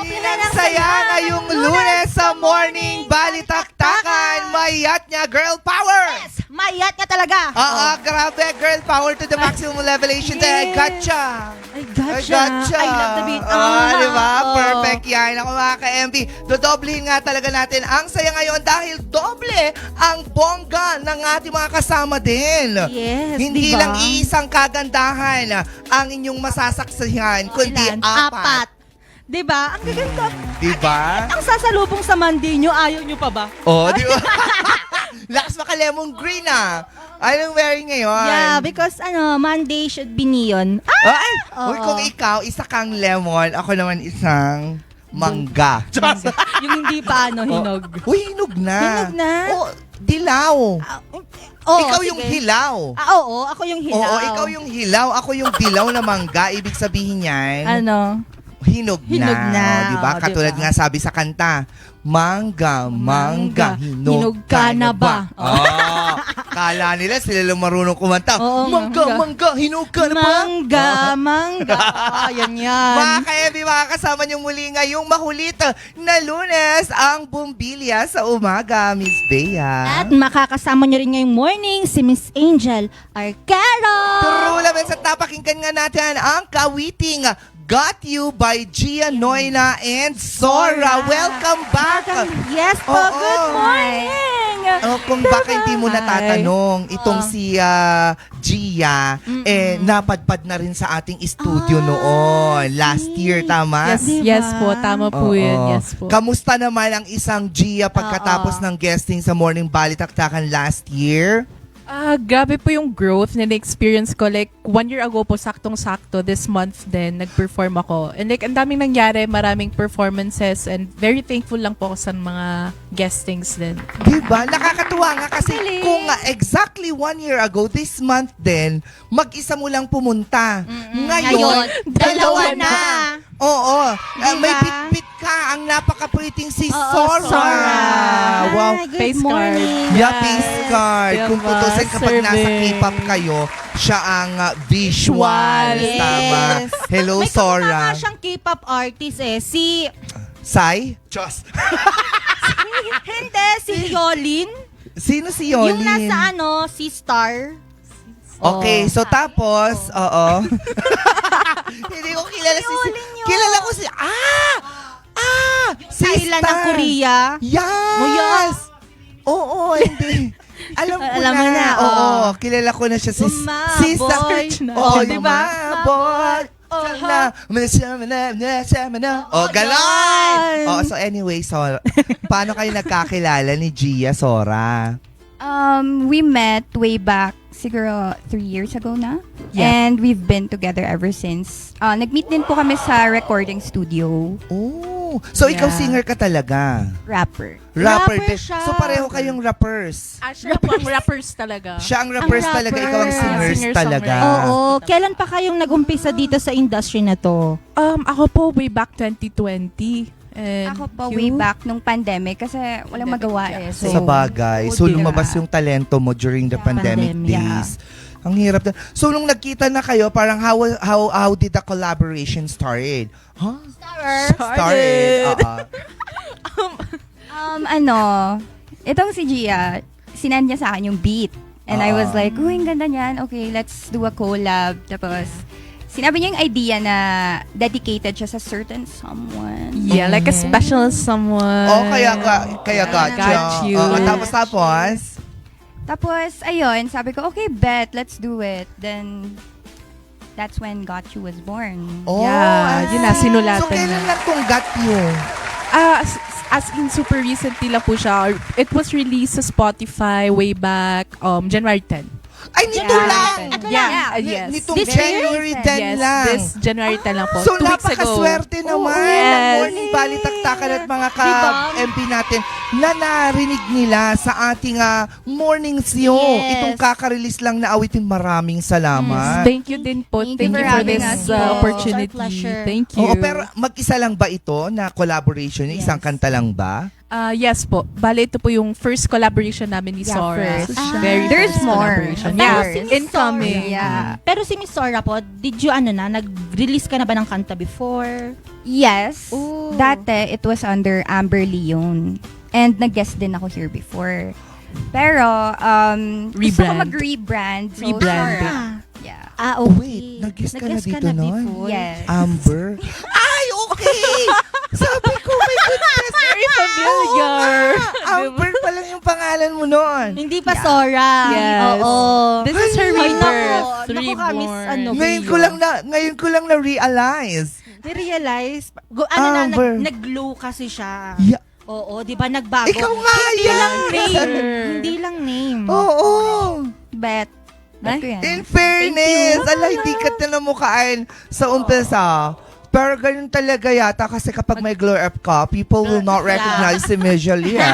Bilang saya ngayong Lunes sa morning balitaktakan. Mayat niya, girl power! Yes! Mayat nga talaga. Grabe, girl power to the maximum elevation. I gotcha! I gotcha. I love the beat. Diba? Perfect yan. Ako mga ka-MB, dodoblihin nga talaga natin ang saya ngayon dahil doble ang bongga ng ating mga kasama din. Yes, Hindi diba? lang iisang kagandahan ang inyong masasaksihan, kundi Ilan? apat. Diba? Ang gaganda. Diba? Ang sasalubong sa Monday nyo, ayaw nyo pa ba? Oh, di ba? Lakas maka lemon green ah. Anong wearing ngayon? Yeah, because Monday should be neon. Ay! Oo. Uy, kung ikaw, isa kang lemon, ako naman isang mangga. Yung hindi pa hinog. Uy, hinog na. Hinog na? Oh, dilaw. Ikaw yung hilaw. Oo, ako yung hilaw. Oo, ikaw yung hilaw. Ako yung dilaw na mangga. Ibig sabihin yan, hinog na. na. Diba? Oo, Katulad diba? nga sabi sa kanta, mangga, mangga, hinog ka na ba? Oh, kala nila sila lang marunong kumanta. Oo, Mangga, hinog ka na ba? Mangga. Yan yan. Mga ka-MB, mga kasama niyo muli ngayong makulit na Lunes ang Bumbilya sa umaga, Miss Bea. At makakasama nyo rin ngayong morning si Miss Angel Arcaro. True Lamens at napakinggan nga natin ang kawiting Got You by Gia Noyna and Sora. Welcome back! Yes po, Oo. good morning! Kung baka hindi mo natatanong, itong si Gia, napadpad na rin sa ating studio noon. Last year, tama? Yes, Diba? yes po. Tama po Oo. yun. Yes po. Kamusta naman ang isang Gia pagkatapos ng guesting sa Morning Balitaktakan last year? Grabe po yung growth na na-experience ko. Like, 1 year ago po, saktong-sakto, this month din, nag-perform ako. And like, ang daming nangyari, maraming performances, and very thankful lang po ako sa mga guestings din. Diba? Nakakatuwa nga kasi kung exactly 1 year ago, this month din, mag-isa mo lang pumunta. Ngayon, dalawa na. Oo. Diba? May bit-bit ka. Ang napaka-pretty si Oo, Sora. Wow. Hi, good Face card. morning. Yeah, face card. Diba? Kung tutusin kapag nasa Survey. K-pop kayo, siya ang visual. Yes. Tama. Hello, May kamukha Sora. nga siyang K-pop artist si... Sai? Diyos. Hindi, si Yolin. Sino si Yolin? Yung nasa si Star. Okay, so tapos, oo. Hindi ko kilala si... Yolin yun. Kilala ko si... Sa si ilan Star. ng Korea. Yes! Oo, hindi. Alam ko Alam mo na, Oo, oo. kilala ko na siya. Si Umabot. Star. Oo, di ba? Umabot. Oh, ganon! Oh, so anyway, paano kayo nagkakilala ni Gia Sora? We met way back siguro 3 years ago na. Yeah. And we've been together ever since. Nag-meet din po kami sa recording studio. Oh, so ikaw Yeah. singer ka talaga? Rapper. Rapper Rapper din. siya. So pareho kayong rappers. Siya po ang rappers talaga. Siya ang rappers Ang talaga, ikaw ang rapper. singers Singer-songwriter. talaga. Oo. Kailan pa kayong nag-umpisa dito sa industry na to? Ako po, way back 2020. And Ako po you? way back nung pandemic kasi walang magawa eh. So, Sa bagay. So, lumabas yung talento mo during the pandemic Pandemic. days. Ang hirap na. So, nung nagkita na kayo, parang how did the collaboration started? Huh? Started. itong si Gia, sinend niya sa akin yung beat. And I was like, ang ganda niyan. Okay, let's do a collab. Tapos, sinabi niya yung idea na dedicated siya sa certain someone. Yeah, like a special someone. Oh, kaya gotcha. Got you. Tapos? Tapos, ayun, sabi ko, okay, bet, let's do it. Then, that's when Got You was born. Oh, Yeah, yun na, sinulatan So, kailan na. lang tong got you? As in super recently lang po siya. It was released sa Spotify way back January 10. Ay, nito Yeah. lang! Yeah, yes. Nitong This January 10 Yes, lang. this January 10 lang po. So, 2 weeks ago. napakaswerte naman ng yes. morning balitaktakan at mga Diba? ka-MP natin na narinig nila sa ating morning show. Yes. Itong kaka-release lang na awitin. Maraming salamat. Thank you din po. Thank Thank you you for for having this us. Yes. opportunity. It's our pleasure. Thank you. Oo, pero mag-isa lang ba ito na collaboration? Yes. Isang kanta lang ba? Yes po. Bale, ito po yung first collaboration namin ni Yeah, Sora. first. Very There's first more. collaboration. Of Yeah, course. incoming. Yeah. Pero si Miss Sora po, did you nag-release ka na ba ng kanta before? Yes. Ooh. Dati, it was under Amber Leon. And nag-guest din ako here before. Pero, gusto ko Rebrand. mag-rebrand. So, Rebrand. Sora. Yeah. Oh, Okay. wait. Nag-guest ka na Nag-guest dito nun? before? Yes. Amber? Ay, okay! Sabi ko, my goodness! Very familiar. Amber pa lang yung pangalan mo nun. Hindi pa Sora. Yes. Oo. This is her Ay, rebirth. naku, ka, Miss, Reborn. Ngayon ko lang na-realize. Ni-realize, Amber. nag-glow kasi siya. Yeah. Oo, di ba nagbago? Ikaw nga Hindi yan. lang name. Sure. Hindi lang name. Oo. Bet ko yan. In fairness, hindi ka tinamukhaan sa umpisa. Pero ganun talaga yata kasi kapag may glow up ka, people will not recognize immediately. Yes.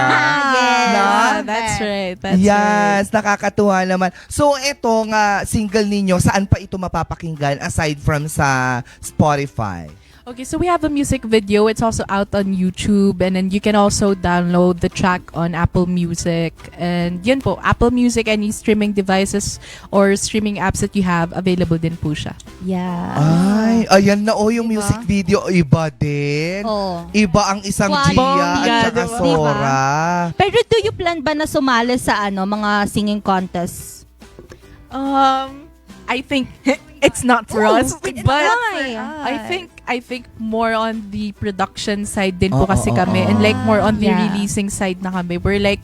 Na? That's right. That's right. Yes, nakakatuwa naman. So, ito nga single ninyo, saan pa ito mapapakinggan aside from sa Spotify? Okay, so we have a music video. It's also out on YouTube, and then you can also download the track on Apple Music. And yun po, Apple Music, any streaming devices or streaming apps that you have, available din po siya. Yeah. Ay, ayan na yung Diba? music video. Iba din. Oo. Iba ang isang Wow. Gia Bongga, at saka diba? Sora. Pero do you plan ba na sumali sa mga singing contest? I think it's not for us, but Why? I think more on the production side din po kasi Oo, kami, oo. and like more on the Yeah. releasing side na kami. We're like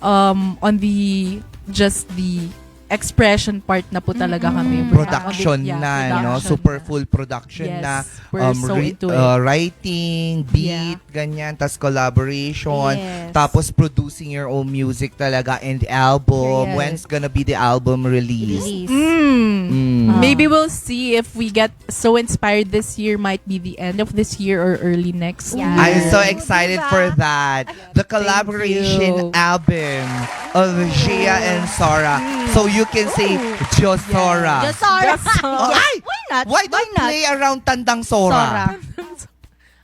on the just the expression part na po talaga kami. We're not on the- Production yeah, na, no? production Super na. full production Yes, na. we're so into it. Writing, beat, ganyan, tas collaboration, Yes. tapos producing your own music talaga and album. Yes. When's gonna be the album released? Release. Mm. Maybe we'll see if we get so inspired this year. Might be the end of this year or early next Yeah. year. I'm so Yes. excited Diba? for that. The collaboration you. album of Gia and Sora. So you can say Just Sora. Just Sora. Oh, ay! Why not? Why don't play around Tandang Sora?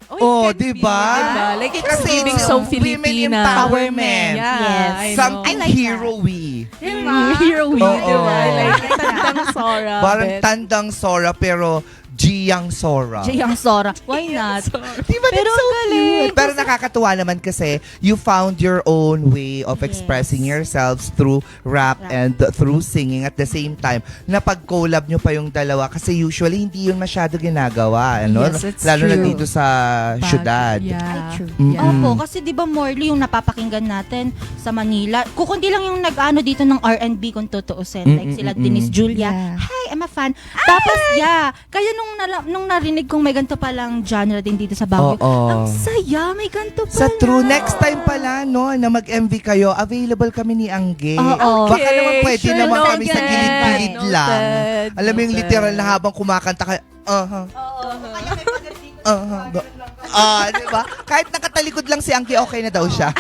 Oh, it can diba? be, diba? Like it's Kasi giving it's so women Filipina. empowerment. Yeah, Yes. I know. Something I like hero-y. Hero we, Oo. diba? Like Tandang Sora. Parang bet. Tandang Sora pero Giang Sora. Jayang Sora. Why not? Diba Pero that's so galing. cute? Pero nakakatuwa naman kasi you found your own way of Yes. expressing yourselves through rap Rap. and through singing at the same time na pag-collab nyo pa yung dalawa kasi usually hindi yun masyado ginagawa. Ano? Yes, it's Lalo na true. dito sa syudad. Yeah. Ay, true. Mm-mm. Opo, kasi di ba Morley yung napapakinggan natin sa Manila. Kundi lang yung nag-ano dito ng R&B kung tutuusin. Like sila Denise Julia. Yeah. Hi, I'm a fan. Tapos, yeah. Kaya nung narinig kong may ganito palang genre din dito sa Baguio. Oo. Ang saya, may ganito pala. Sa True, next time pala, no, na mag-MV kayo, available kami ni Angge. Oo. Baka naman pwede sure, naman noted. kami sa gilid-gilid lang. Noted. Alam mo yung Noted. literal na habang kumakanta ka, diba? Kahit nakatalikod lang si Angge, okay na daw siya.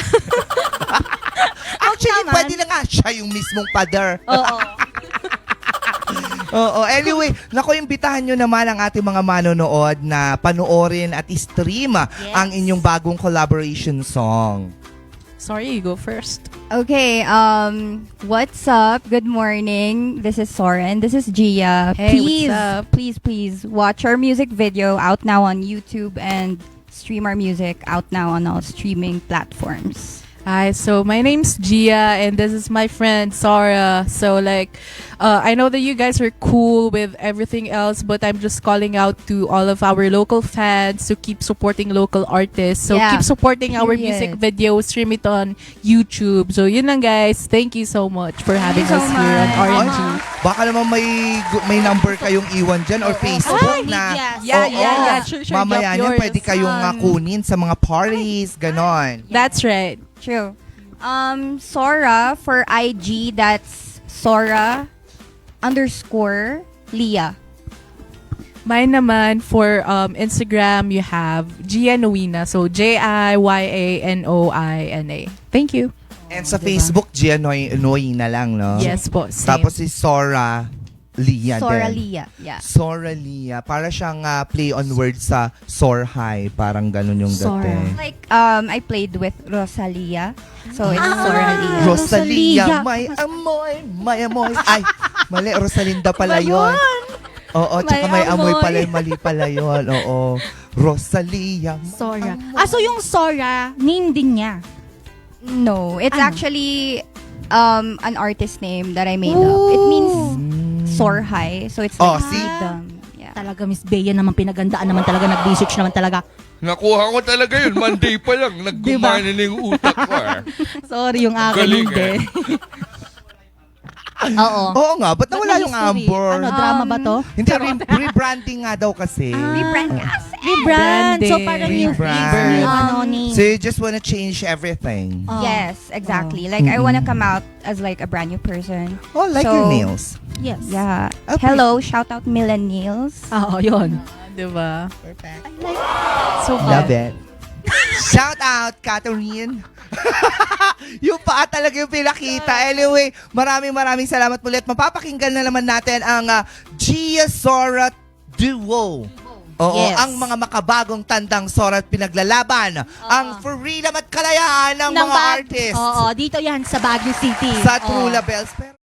Actually, naman. pwede na nga siya yung mismong pader. Oo. Oo. Anyway, naku, imbitahan nyo naman ang ating mga manonood na panoorin at i-stream ang inyong bagong collaboration song. Sorry, you go first. Okay, what's up? Good morning. This is Soren. This is Gia. Hey, please, what's up? please watch our music video out now on YouTube and stream our music out now on all streaming platforms. Hi, so my name's Gia and this is my friend Sora. So like, I know that you guys are cool with everything else, but I'm just calling out to all of our local fans to keep supporting local artists. So Yeah. keep supporting our Period. music video, stream it on YouTube. So yun lang guys, thank you so much for having you so us here on much. RNG. Baka naman may number kayong iwan dyan or Facebook Ay, na. yes. Yeah, Oo. yeah. Sure, Mamaya drop niyan, yours. pwede kayong kunin sa mga parties, ganon. That's right. True. Sora for IG, that's Sora _Leah. Mine naman for Instagram, you have Gia Noina. So JIYANOINA. Thank you. And sa Facebook, Gia Noy na lang, no? Yes po, same. Tapos si Sora, Lia Sora din. Lia. Yeah. Soralia. Para siyang play on words sa soar high. Parang ganun yung Sora. dati. Like, I played with Rosalia. So, it's Sora Lia. Rosalia, Rosalia. may amoy. Ay, mali, Rosalinda pala yun. Oo, tsaka may amoy pala, mali pala yun. Oo. Rosalia. Sora. So yung Sora, name din niya. No, it's Ano? actually an artist name that I made up. It means soar high. So, it's Oh, like see? freedom. Yeah. Talaga, Miss Bea naman, pinagandaan naman talaga, nag-research naman talaga. Nakuha ko talaga yun. Monday pa lang. Naggumana na yung utak ko. Sorry, yung akin Galing, hindi. eh. Oo. Oo nga, ba't nawala Ba't yung history? Amber? Ano, drama ba to? Hindi, rebranding nga daw kasi. Rebrand kasi. Rebrand. So, Branding. parang new Rebrand. face, new ano, name. So you just wanna change everything. Oh. Yes, exactly. Like, I wanna come out as like a brand new person. Oh, like So, your nails. Yes. Yeah. Okay. Hello, shout out millennials. Oo, yun. Diba? Perfect. So, Love it. Shout out, Catherine. Yung paa talaga yung pinakita. Anyway, maraming salamat ulit. Mapapakinggan na naman natin ang Gia Sora Duo. Oo, Yes. ang mga makabagong tandang Sora at pinaglalaban. Ang freedom at kalayaan ng mga artists Oo, dito yan sa Baguio City. sa Oo. True Labels. Pero